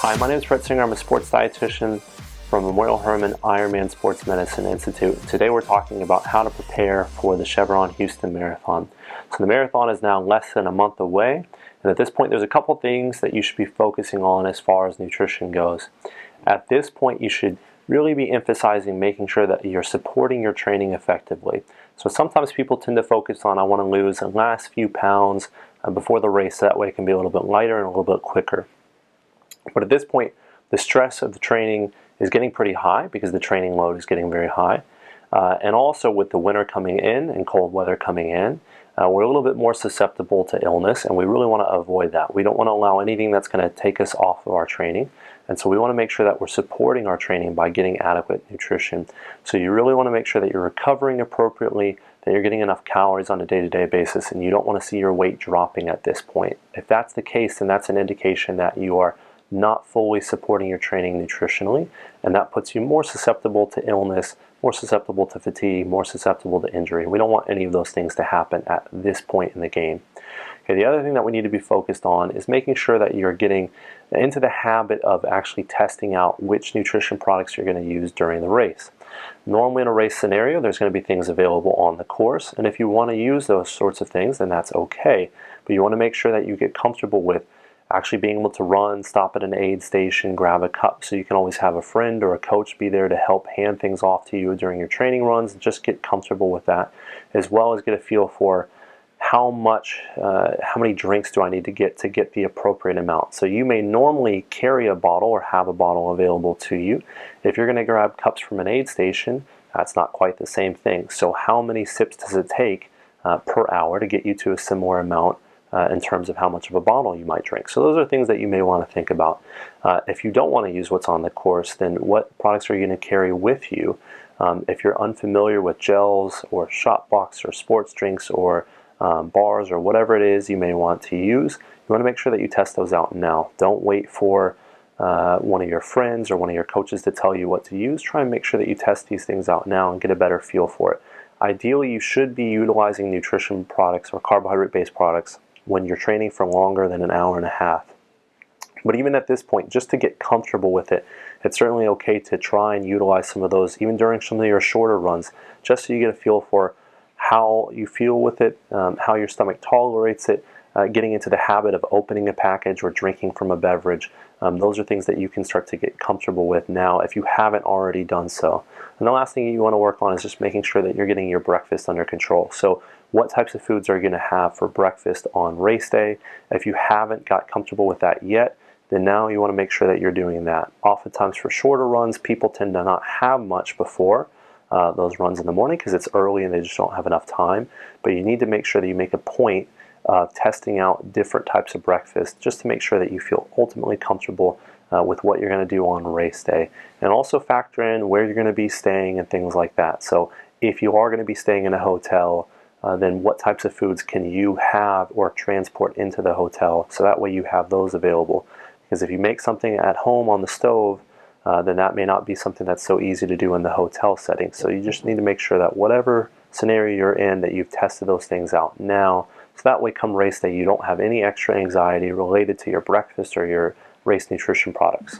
Hi, my name is Brett Singer. I'm a sports dietitian from Memorial Hermann IRONMAN Sports Medicine Institute. Today we're talking about how to prepare for the Chevron Houston Marathon. So the marathon is now less than a month away, and at this point there's a couple things that you should be focusing on as far as nutrition goes. At this point you should really be emphasizing making sure that you're supporting your training effectively. So sometimes people tend to focus on, I want to lose the last few pounds before the race, so that way it can be a little bit lighter and a little bit quicker. But at this point, the stress of the training is getting pretty high because the training load is getting very high. And also with the winter coming in and cold weather coming in, we're a little bit more susceptible to illness, and we really want to avoid that. We don't want to allow anything that's going to take us off of our training. And so we want to make sure that we're supporting our training by getting adequate nutrition. So you really want to make sure that you're recovering appropriately, that you're getting enough calories on a day-to-day basis, and you don't want to see your weight dropping at this point. If that's the case, then that's an indication that you are not fully supporting your training nutritionally, and that puts you more susceptible to illness, more susceptible to fatigue, more susceptible to injury. We don't want any of those things to happen at this point in the game. Okay, the other thing that we need to be focused on is making sure that you're getting into the habit of actually testing out which nutrition products you're going to use during the race. Normally in a race scenario, there's going to be things available on the course, and if you want to use those sorts of things, then that's okay. But you want to make sure that you get comfortable with actually being able to run, stop at an aid station, grab a cup, so you can always have a friend or a coach be there to help hand things off to you during your training runs. Just get comfortable with that, as well as get a feel for how many drinks do I need to get the appropriate amount. So you may normally carry a bottle or have a bottle available to you. If you're going to grab cups from an aid station, that's not quite the same thing. So how many sips does it take per hour to get you to a similar amount in terms of how much of a bottle you might drink? So those are things that you may want to think about. If you don't want to use what's on the course, then what products are you going to carry with you? If you're unfamiliar with gels or shot box or sports drinks or bars or whatever it is you may want to use, you want to make sure that you test those out now. Don't wait for one of your friends or one of your coaches to tell you what to use. Try and make sure that you test these things out now and get a better feel for it. Ideally, you should be utilizing nutrition products or carbohydrate-based products when you're training for longer than an hour and a half. But even at this point, just to get comfortable with it, it's certainly okay to try and utilize some of those even during some of your shorter runs, just so you get a feel for how you feel with it, how your stomach tolerates it, getting into the habit of opening a package or drinking from a beverage. Those are things that you can start to get comfortable with now if you haven't already done so. And the last thing you want to work on is just making sure that you're getting your breakfast under control. So what types of foods are you going to have for breakfast on race day? If you haven't got comfortable with that yet, then now you want to make sure that you're doing that. Oftentimes for shorter runs, people tend to not have much before those runs in the morning because it's early and they just don't have enough time. But you need to make sure that you make a point of testing out different types of breakfast just to make sure that you feel ultimately comfortable with what you're going to do on race day. And also factor in where you're going to be staying and things like that. So if you are going to be staying in a hotel, then what types of foods can you have or transport into the hotel, so that way you have those available. Because if you make something at home on the stove, then that may not be something that's so easy to do in the hotel setting. So you just need to make sure that whatever scenario you're in, that you've tested those things out now, so that way come race day you don't have any extra anxiety related to your breakfast or your race nutrition products.